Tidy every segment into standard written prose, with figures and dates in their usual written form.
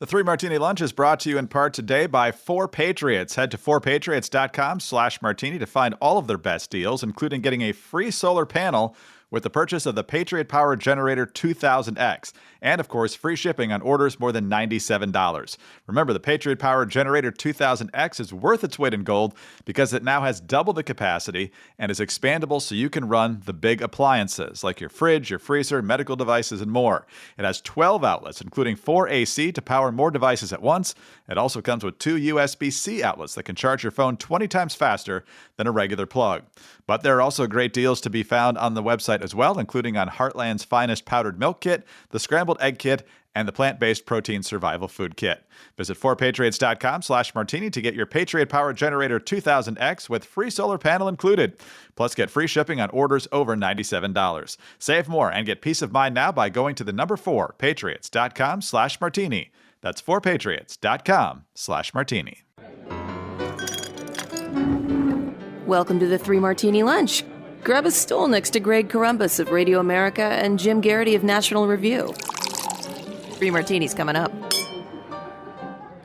The Three Martini Lunch is brought to you in part today by 4Patriots. Head to 4patriots.com/martini to find all of their best deals, including getting a free solar panel with the purchase of the Patriot Power Generator 2000X. And, of course, free shipping on orders more than $97. Remember, the Patriot Power Generator 2000X is worth its weight in gold because it now has double the capacity and is expandable so you can run the big appliances like your fridge, your freezer, medical devices, and more. It has 12 outlets, including 4 AC to power more devices at once. It also comes with 2 USB-C outlets that can charge your phone 20 times faster than a regular plug. But there are also great deals to be found on the website as well, including on Heartland's finest powdered milk kit, the scrambled egg kit, and the plant-based protein survival food kit. Visit 4patriots.com/martini to get your Patriot Power Generator 2000X with free solar panel included. Plus, get free shipping on orders over $97. Save more and get peace of mind now by going to the number 4patriots.com/martini. That's 4patriots.com/martini. Welcome to the Three Martini Lunch. Grab a stool next to Greg Columbus of Radio America and Jim Garrity of National Review. Three Martinis coming up.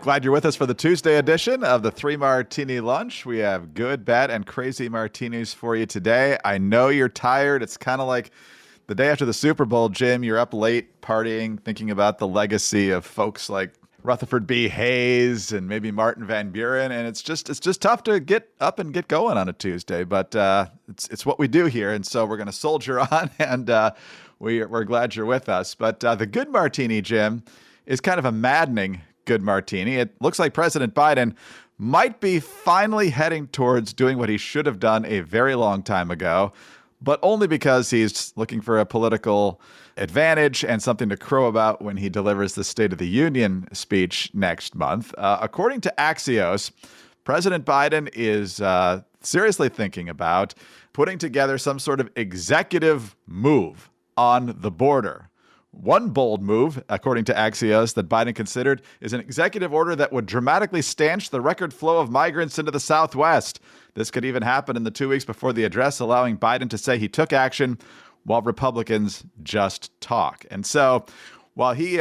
Glad you're with us for the Tuesday edition of the Three Martini Lunch. We have good, bad, and crazy martinis for you today. I know you're tired. It's kind of like the day after the Super Bowl, Jim. You're up late partying, thinking about the legacy of folks like Rutherford B. Hayes and maybe Martin Van Buren, and it's just tough to get up and get going on a Tuesday. But it's what we do here, and so we're going to soldier on, and we're glad you're with us. But the good martini, Jim, is kind of a maddening good martini. It looks like President Biden might be finally heading towards doing what he should have done a very long time ago, but only because he's looking for a political advantage and something to crow about when he delivers the State of the Union speech next month. According to Axios, President Biden is seriously thinking about putting together some sort of executive move on the border. One bold move, according to Axios, that Biden considered is an executive order that would dramatically stanch the record flow of migrants into the Southwest. This could even happen in the 2 weeks before the address, allowing Biden to say he took action while Republicans just talk. And so while he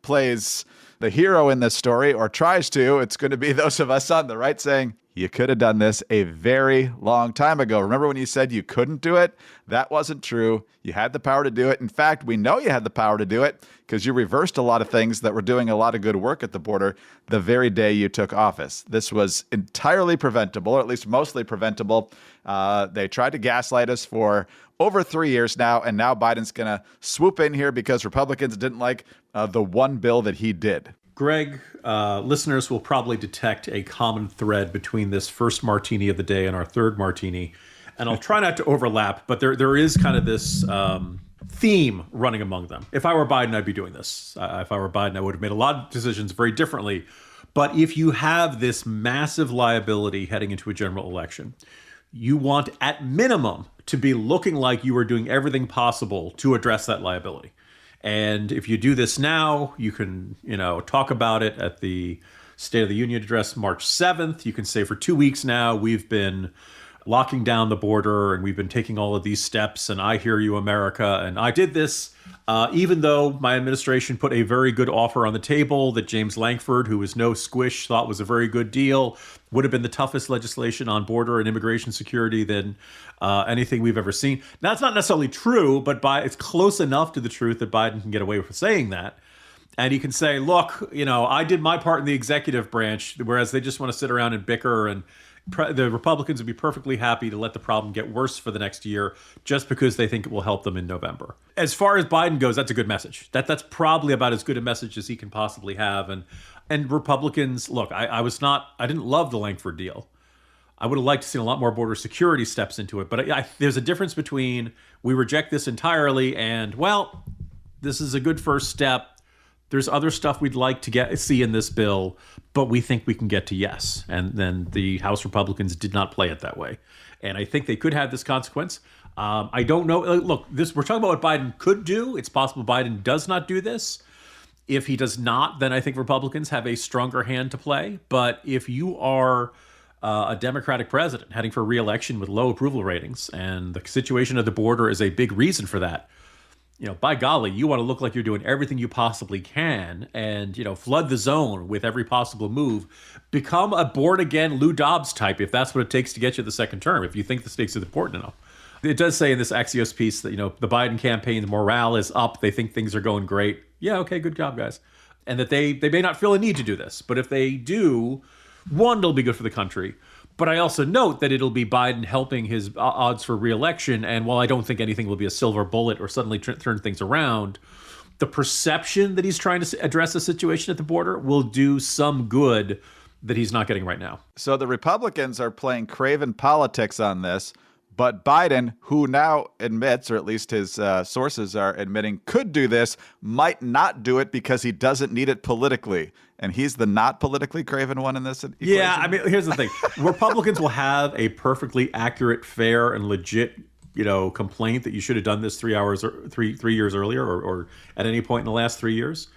plays the hero in this story, or tries to, it's going to be those of us on the right saying, you could have done this a very long time ago. Remember when you said you couldn't do it? That wasn't true. You had the power to do it. In fact, we know you had the power to do it because you reversed a lot of things that were doing a lot of good work at the border the very day you took office. This was entirely preventable, or at least mostly preventable. They tried to gaslight us for over 3 years now, and now Biden's going to swoop in here because Republicans didn't like the one bill that he did. Greg, listeners will probably detect a common thread between this first martini of the day and our third martini. And I'll try not to overlap, but there is kind of this theme running among them. If I were Biden, I'd be doing this. If I were Biden, I would have made a lot of decisions very differently. But if you have this massive liability heading into a general election, you want at minimum to be looking like you are doing everything possible to address that liability. And if you do this now, you can, talk about it at the State of the Union address March 7th. You can say for 2 weeks now, we've been locking down the border and we've been taking all of these steps. And I hear you, America. And I did this even though my administration put a very good offer on the table that James Lankford, who was no squish, thought was a very good deal, would have been the toughest legislation on border and immigration security than anything we've ever seen. Now, that's not necessarily true, but it's close enough to the truth that Biden can get away with saying that. And he can say, look, I did my part in the executive branch, whereas they just want to sit around and bicker, and the Republicans would be perfectly happy to let the problem get worse for the next year just because they think it will help them in November. As far as Biden goes, that's a good message. That's probably about as good a message as he can possibly have. And Republicans, look, I didn't love the Lankford deal. I would have liked to see a lot more border security steps into it. But there's a difference between we reject this entirely and, well, this is a good first step. There's other stuff we'd like to see in this bill, but we think we can get to yes. And then the House Republicans did not play it that way. And I think they could have this consequence. I don't know. Look, we're talking about what Biden could do. It's possible Biden does not do this. If he does not, then I think Republicans have a stronger hand to play. But if you are a Democratic president heading for re-election with low approval ratings, and the situation of the border is a big reason for that, by golly, you want to look like you're doing everything you possibly can and, flood the zone with every possible move. Become a born-again Lou Dobbs type if that's what it takes to get you the second term, if you think the stakes are important enough. It does say in this Axios piece that, the Biden campaign's morale is up. They think things are going great. Yeah, okay, good job, guys. And that they may not feel a need to do this. But if they do, one, it'll be good for the country. But I also note that it'll be Biden helping his odds for re-election. And while I don't think anything will be a silver bullet or suddenly turn things around, the perception that he's trying to address the situation at the border will do some good that he's not getting right now. So the Republicans are playing craven politics on this, but Biden, who now admits, or at least his sources are admitting, could do this, might not do it because he doesn't need it politically. And he's the not politically craven one in this equation? Yeah, I mean, here's the thing. Republicans will have a perfectly accurate, fair, and legit, complaint that you should have done this 3 years earlier or at any point in the last 3 years.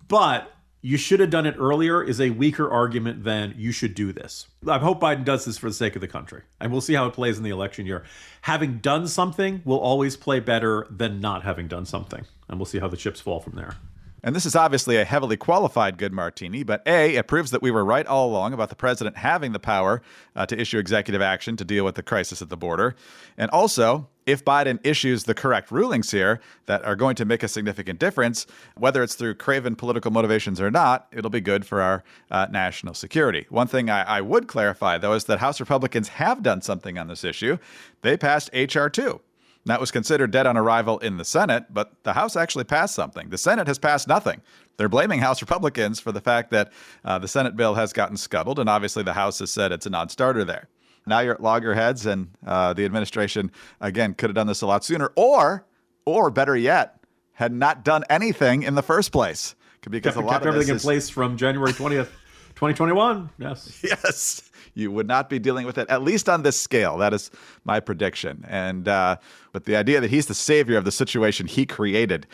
But you should have done it earlier is a weaker argument than you should do this. I hope Biden does this for the sake of the country. And we'll see how it plays in the election year. Having done something will always play better than not having done something. And we'll see how the chips fall from there. And this is obviously a heavily qualified good martini, but A, it proves that we were right all along about the president having the power to issue executive action to deal with the crisis at the border. And also, if Biden issues the correct rulings here that are going to make a significant difference, whether it's through craven political motivations or not, it'll be good for our national security. One thing I would clarify, though, is that House Republicans have done something on this issue. They passed H.R. 2. That was considered dead on arrival in the Senate, but the House actually passed something. The Senate has passed nothing. They're blaming House Republicans for the fact that the Senate bill has gotten scuttled, and obviously the House has said it's a non-starter there. Now you're at loggerheads, and the administration, again, could have done this a lot sooner, or better yet, had not done anything in the first place. Because a lot kept of everything this in place from January 20th, 2021. Yes. Yes. You would not be dealing with it, at least on this scale. That is my prediction. And but the idea that he's the savior of the situation he created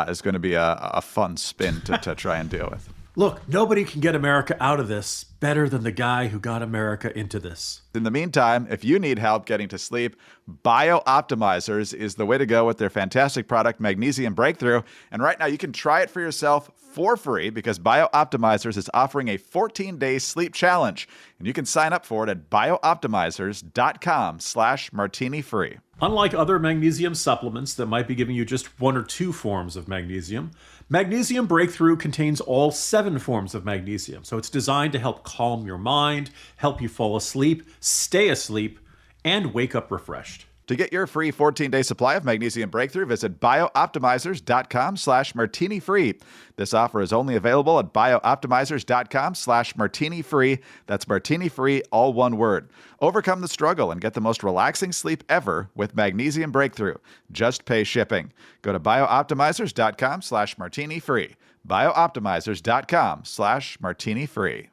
is going to be a fun spin to try and deal with. Look, nobody can get America out of this better than the guy who got America into this. In the meantime, if you need help getting to sleep, BioOptimizers is the way to go with their fantastic product, Magnesium Breakthrough. And right now you can try it for yourself for free because BioOptimizers is offering a 14-day sleep challenge. And you can sign up for it at biooptimizers.com/martini-free. Unlike other magnesium supplements that might be giving you just one or two forms of magnesium, Magnesium Breakthrough contains all 7 forms of magnesium. So it's designed to help calm your mind, help you fall asleep, stay asleep, and wake up refreshed. To get your free 14-day supply of Magnesium Breakthrough, visit biooptimizers.com/martini-free. This offer is only available at biooptimizers.com/martini-free. That's martini-free, all one word. Overcome the struggle and get the most relaxing sleep ever with Magnesium Breakthrough. Just pay shipping. Go to biooptimizers.com/martini-free. biooptimizers.com/martini-free.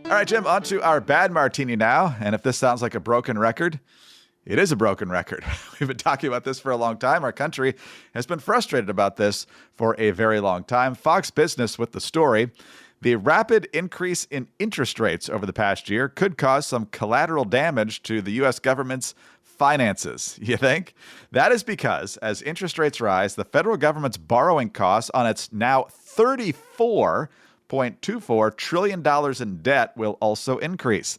All right, Jim, on to our bad martini now. And if this sounds like a broken record, it is a broken record. We've been talking about this for a long time. Our country has been frustrated about this for a very long time. Fox Business with the story. The rapid increase in interest rates over the past year could cause some collateral damage to the U.S. government's finances. You think? That is because as interest rates rise, the federal government's borrowing costs on its now $34.24 trillion in debt will also increase.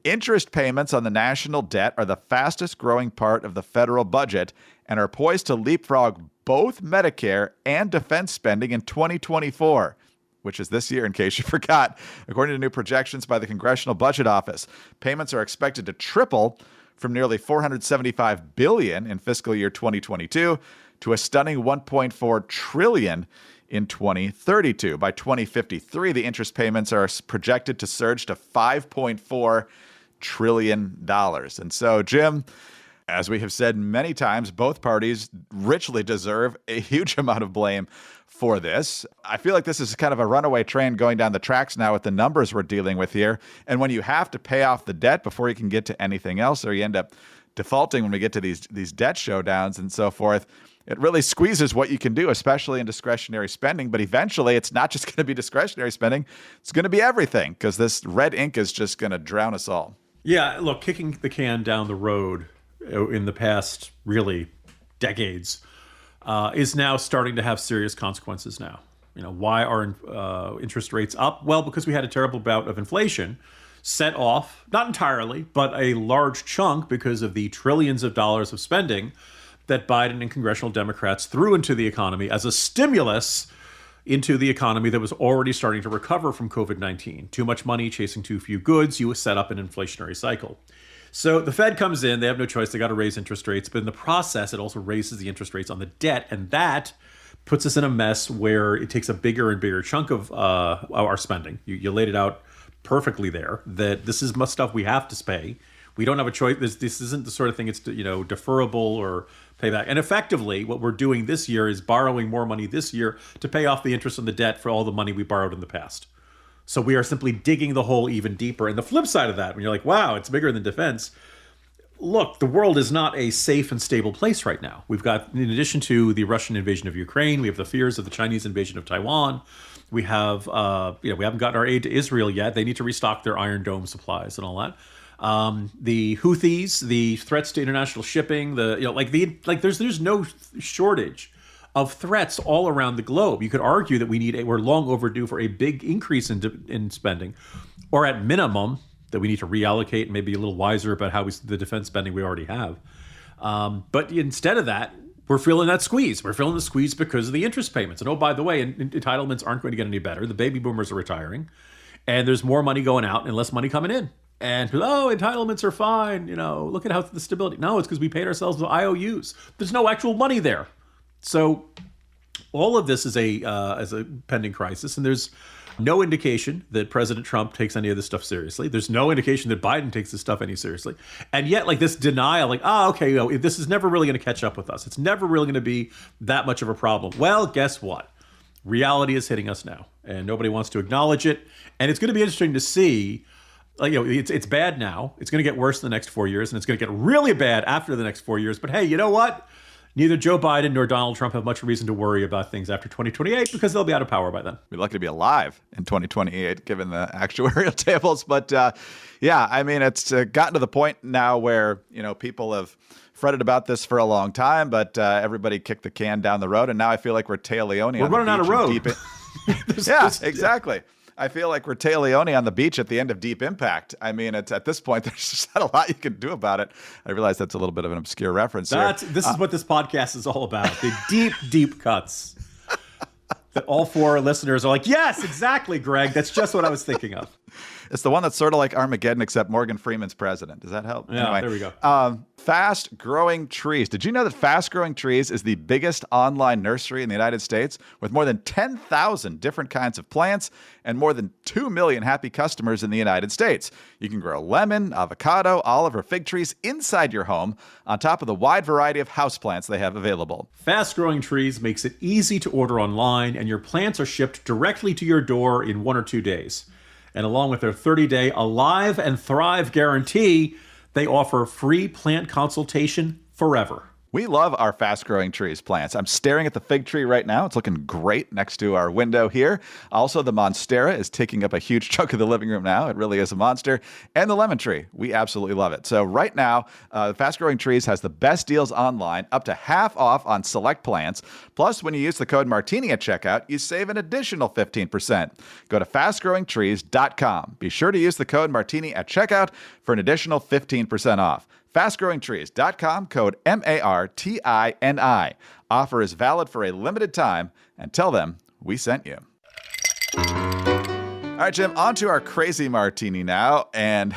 Interest payments on the national debt are the fastest growing part of the federal budget and are poised to leapfrog both Medicare and defense spending in 2024, which is this year, in case you forgot. According to new projections by the Congressional Budget Office, payments are expected to triple from nearly $475 billion in fiscal year 2022 to a stunning $1.4 trillion in 2032. By 2053, the interest payments are projected to surge to $5.4 trillion. And so, Jim, as we have said many times, both parties richly deserve a huge amount of blame for this. I feel like this is kind of a runaway train going down the tracks now with the numbers we're dealing with here. And when you have to pay off the debt before you can get to anything else, or you end up defaulting when we get to these debt showdowns and so forth, it really squeezes what you can do, especially in discretionary spending. But eventually, it's not just going to be discretionary spending. It's going to be everything, because this red ink is just going to drown us all. Yeah, look, kicking the can down the road in the past, really, decades, is now starting to have serious consequences now. Why are interest rates up? Well, because we had a terrible bout of inflation set off, not entirely, but a large chunk because of the trillions of dollars of spending that Biden and congressional Democrats threw into the economy as a stimulus into the economy that was already starting to recover from COVID-19. Too much money chasing too few goods, you set up an inflationary cycle. So the Fed comes in, they have no choice, they got to raise interest rates, but in the process, it also raises the interest rates on the debt, and that puts us in a mess where it takes a bigger and bigger chunk of our spending. You laid it out perfectly there, that this is stuff we have to pay. We don't have a choice. This isn't the sort of thing it's deferrable or payback. And effectively, what we're doing this year is borrowing more money this year to pay off the interest on the debt for all the money we borrowed in the past. So we are simply digging the hole even deeper. And the flip side of that, when you're like, wow, it's bigger than defense. Look, the world is not a safe and stable place right now. We've got, in addition to the Russian invasion of Ukraine, we have the fears of the Chinese invasion of Taiwan. We have, we haven't gotten our aid to Israel yet. They need to restock their Iron Dome supplies and all that. The Houthis, the threats to international shipping, there's no shortage of threats all around the globe. You could argue that we're long overdue for a big increase in spending, or at minimum that we need to reallocate and maybe be a little wiser about the defense spending we already have. But instead of that, we're feeling that squeeze. We're feeling the squeeze because of the interest payments. And oh, by the way, entitlements aren't going to get any better. The baby boomers are retiring, and there's more money going out and less money coming in. And entitlements are fine. Look at how the stability. No, it's because we paid ourselves with IOUs. There's no actual money there. So all of this is a pending crisis, and there's no indication that President Trump takes any of this stuff seriously. There's no indication that Biden takes this stuff any seriously. And yet, this denial, this is never really going to catch up with us. It's never really going to be that much of a problem. Well, guess what? Reality is hitting us now, and nobody wants to acknowledge it. And it's going to be interesting to see. It's bad now. It's going to get worse in the next 4 years, and it's going to get really bad after the next 4 years. But hey, you know what? Neither Joe Biden nor Donald Trump have much reason to worry about things after 2028 because they'll be out of power by then. We're lucky to be alive in 2028, given the actuarial tables. But it's gotten to the point now where, people have fretted about this for a long time, but everybody kicked the can down the road. And now I feel like we're Teo Leone. We're running out of road. Exactly. I feel like we're Teo Leone on the beach at the end of Deep Impact. It's at this point, there's just not a lot you can do about it. I realize that's a little bit of an obscure reference here. This is what this podcast is all about. The deep, deep cuts that all four listeners are like, yes, exactly, Greg. That's just what I was thinking of. It's the one that's sort of like Armageddon, except Morgan Freeman's president. Does that help? Yeah, anyway, there we go. Fast-growing trees. Did you know that Fast-Growing Trees is the biggest online nursery in the United States with more than 10,000 different kinds of plants and more than 2 million happy customers in the United States? You can grow lemon, avocado, olive, or fig trees inside your home on top of the wide variety of houseplants they have available. Fast-Growing Trees makes it easy to order online, and your plants are shipped directly to your door in 1 or 2 days. And along with their 30-day Alive and Thrive guarantee, they offer free plant consultation forever. We love our fast-growing trees plants. I'm staring at the fig tree right now. It's looking great next to our window here. Also, the monstera is taking up a huge chunk of the living room now. It really is a monster. And the lemon tree. We absolutely love it. So right now, Fast-Growing Trees has the best deals online, up to half off on select plants. Plus, when you use the code Martini at checkout, you save an additional 15%. Go to fastgrowingtrees.com. Be sure to use the code Martini at checkout for an additional 15% off. FastGrowingTrees.com, code MARTINI. Offer is valid for a limited time, and tell them we sent you. All right, Jim, on to our crazy martini now. And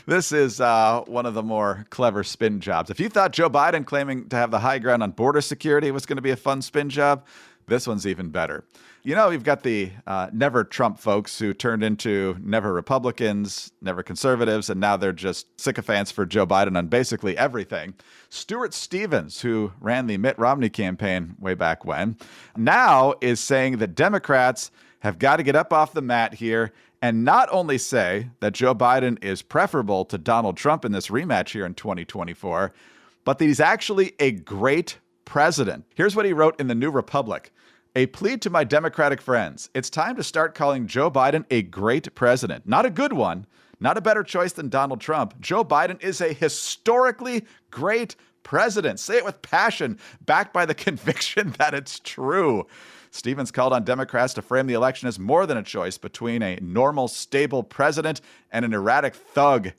this is one of the more clever spin jobs. If you thought Joe Biden claiming to have the high ground on border security was going to be a fun spin job, this one's even better. You've got the never Trump folks who turned into never Republicans, never conservatives, and now they're just sycophants for Joe Biden on basically everything. Stuart Stevens, who ran the Mitt Romney campaign way back when, now is saying that Democrats have got to get up off the mat here and not only say that Joe Biden is preferable to Donald Trump in this rematch here in 2024, but that he's actually a great president. Here's what he wrote in the New Republic. A plea to my Democratic friends. It's time to start calling Joe Biden a great president. Not a good one, not a better choice than Donald Trump. Joe Biden is a historically great president. Say it with passion, backed by the conviction that it's true. Stevens called on Democrats to frame the election as more than a choice between a normal, stable president and an erratic thug.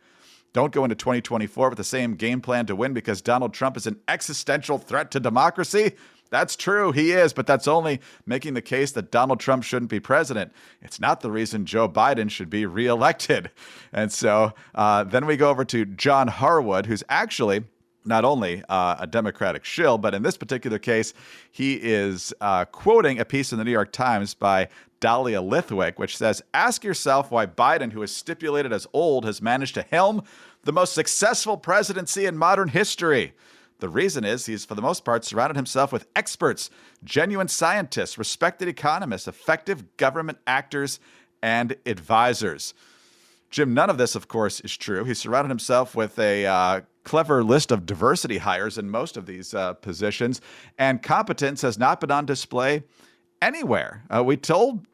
Don't go into 2024 with the same game plan to win because Donald Trump is an existential threat to democracy. That's true, he is, but that's only making the case that Donald Trump shouldn't be president. It's not the reason Joe Biden should be reelected. And so then we go over to John Harwood, who's actually not only a Democratic shill, but in this particular case, he is quoting a piece in the New York Times by Dahlia Lithwick, which says, "Ask yourself why Biden, who is stipulated as old, has managed to helm the most successful presidency in modern history. The reason is he's, for the most part, surrounded himself with experts, genuine scientists, respected economists, effective government actors, and advisors." Jim, none of this, of course, is true. He surrounded himself with a clever list of diversity hires in most of these positions, and competence has not been on display anywhere. We told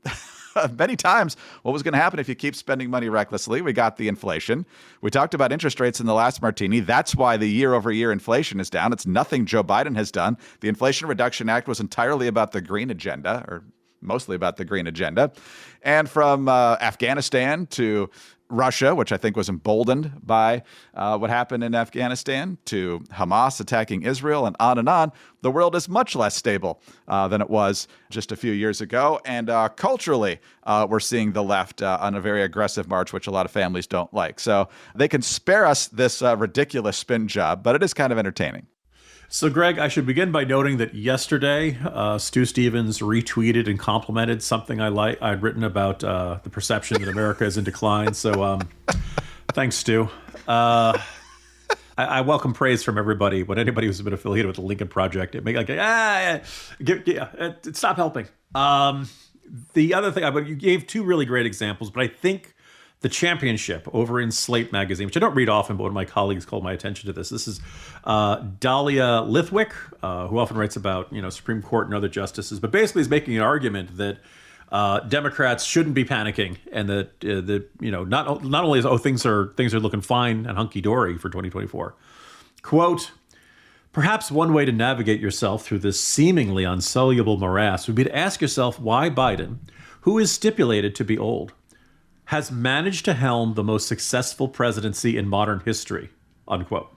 many times what was going to happen if you keep spending money recklessly. We got the inflation. We talked about interest rates in the last martini. That's why the year-over-year inflation is down. It's nothing Joe Biden has done. The Inflation Reduction Act was entirely about the green agenda, or mostly about the green agenda. And from Afghanistan to Russia, which I think was emboldened by what happened in Afghanistan, to Hamas attacking Israel, and on, the world is much less stable than it was just a few years ago. And culturally, we're seeing the left on a very aggressive march, which a lot of families don't like. So they can spare us this ridiculous spin job, but it is kind of entertaining. So, Greg, I should begin by noting that yesterday, Stu Stevens retweeted and complimented something I'd written about the perception that America is in decline. So, thanks, Stu. I welcome praise from everybody. When anybody who's been affiliated with the Lincoln Project, it make stop helping. The other thing, you gave two really great examples, but I think the championship over in Slate magazine, which I don't read often, but one of my colleagues called my attention to this. This is Dahlia Lithwick, who often writes about Supreme Court and other justices, but basically is making an argument that Democrats shouldn't be panicking, and that not only is things are looking fine and hunky dory for 2024. Quote, "Perhaps one way to navigate yourself through this seemingly unsoluble morass would be to ask yourself why Biden, who is stipulated to be old, has managed to helm the most successful presidency in modern history," unquote.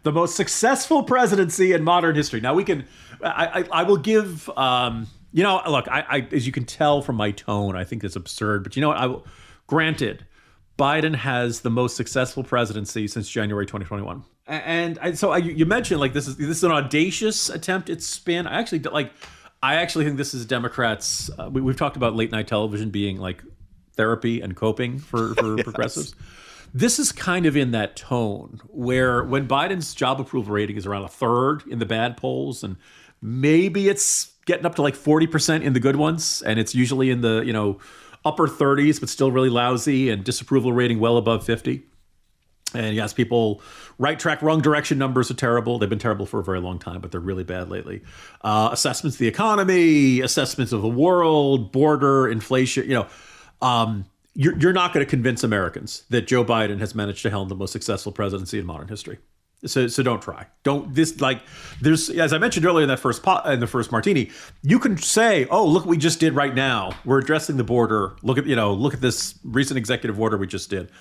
The most successful presidency in modern history. Now I will give, look, I as you can tell from my tone, I think it's absurd, but you know what? Granted, Biden has the most successful presidency since January 2021. You mentioned this is an audacious attempt at spin. I actually think this is Democrats. We've talked about late night television being like therapy and coping for yes. Progressives. This is kind of in that tone where when Biden's job approval rating is around a third in the bad polls, and maybe it's getting up to like 40% in the good ones, and it's usually in the upper 30s, but still really lousy, and disapproval rating well above 50. And yes, people, right track, wrong direction numbers are terrible. They've been terrible for a very long time, but they're really bad lately. Assessments of the economy, assessments of the world, border, inflation, you're not going to convince Americans that Joe Biden has managed to helm the most successful presidency in modern history. So don't try. There's, as I mentioned earlier in the first martini, you can say, "Oh, look what we just did right now. We're addressing the border. Look at this recent executive order we just did."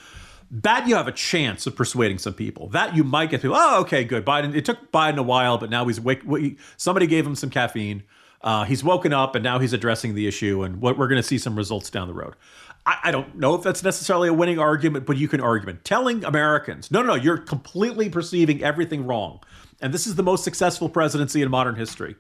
That you have a chance of persuading some people. That you might get people, "Oh, okay, good. Biden. It took Biden a while, but now somebody gave him some caffeine. He's woken up, and now he's addressing the issue, and we're going to see some results down the road." I don't know if that's necessarily a winning argument, but you can argue. Telling Americans, no, you're completely perceiving everything wrong, and this is the most successful presidency in modern history.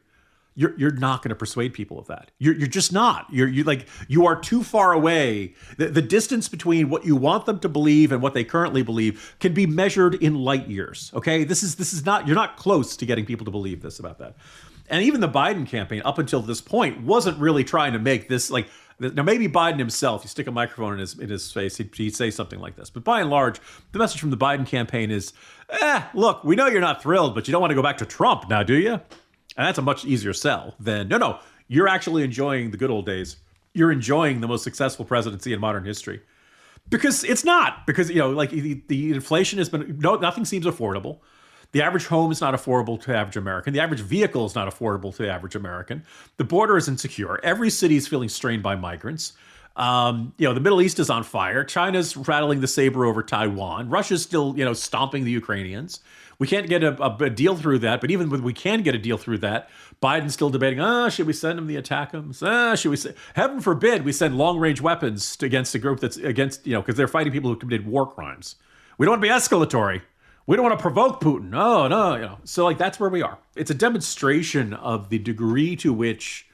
You're not going to persuade people of that. You're just not. You are too far away. The distance between what you want them to believe and what they currently believe can be measured in light years. Okay, this is not. You're not close to getting people to believe this about that. And even the Biden campaign, up until this point, wasn't really trying to make this like. Now, maybe Biden himself, you stick a microphone in his face, he'd say something like this. But by and large, the message from the Biden campaign is, look, we know you're not thrilled, but you don't want to go back to Trump now, do you? And that's a much easier sell than, no, you're actually enjoying the good old days. You're enjoying the most successful presidency in modern history. Because it's not. Because, the inflation has been, nothing seems affordable. The average home is not affordable to the average American. The average vehicle is not affordable to the average American. The border is insecure. Every city is feeling strained by migrants. The Middle East is on fire. China's rattling the saber over Taiwan. Russia's still, stomping the Ukrainians. We can't get a deal through that. But even when we can get a deal through that, Biden's still debating, should we send them the ATACMS? Should we heaven forbid we send long-range weapons against a group that's against, because they're fighting people who committed war crimes. We don't want to be escalatory. We don't want to provoke Putin. No. So that's where we are. It's a demonstration of the degree to which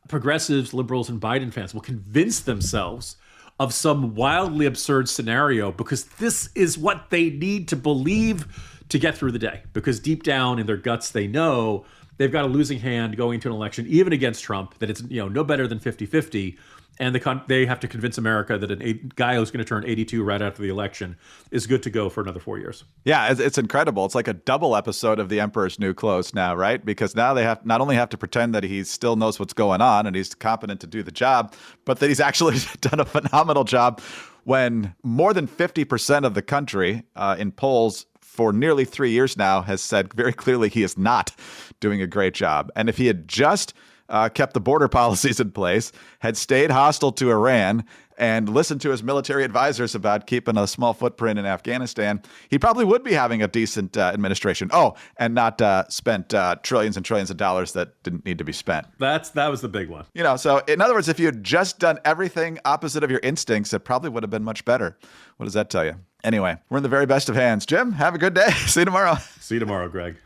progressives, liberals, and Biden fans will convince themselves of some wildly absurd scenario because this is what they need to believe to get through the day. Because deep down in their guts, they know they've got a losing hand going into an election, even against Trump, that it's no better than 50-50. And they have to convince America that a guy who's going to turn 82 right after the election is good to go for another 4 years. Yeah, it's incredible. It's like a double episode of The Emperor's New Clothes now, right? Because now they not only have to pretend that he still knows what's going on and he's competent to do the job, but that he's actually done a phenomenal job when more than 50% of the country in polls for nearly 3 years now has said very clearly he is not doing a great job. And if he had just kept the border policies in place, had stayed hostile to Iran, and listened to his military advisors about keeping a small footprint in Afghanistan, he probably would be having a decent administration. Oh, and not spent trillions and trillions of dollars that didn't need to be spent. That was the big one. So in other words, if you had just done everything opposite of your instincts, it probably would have been much better. What does that tell you? Anyway, we're in the very best of hands. Jim, have a good day. See you tomorrow. See you tomorrow, Greg.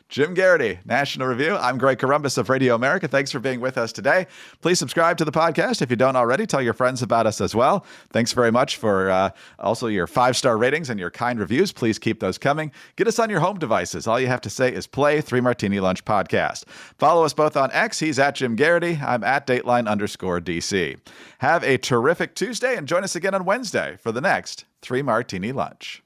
Jim Garrity, National Review. I'm Greg Corombos of Radio America. Thanks for being with us today. Please subscribe to the podcast if you don't already. Tell your friends about us as well. Thanks very much for also your 5-star ratings and your kind reviews. Please keep those coming. Get us on your home devices. All you have to say is play 3 Martini Lunch Podcast. Follow us both on X. He's at Jim Garrity. I'm at Dateline_DC. Have a terrific Tuesday and join us again on Wednesday for the next 3 Martini Lunch.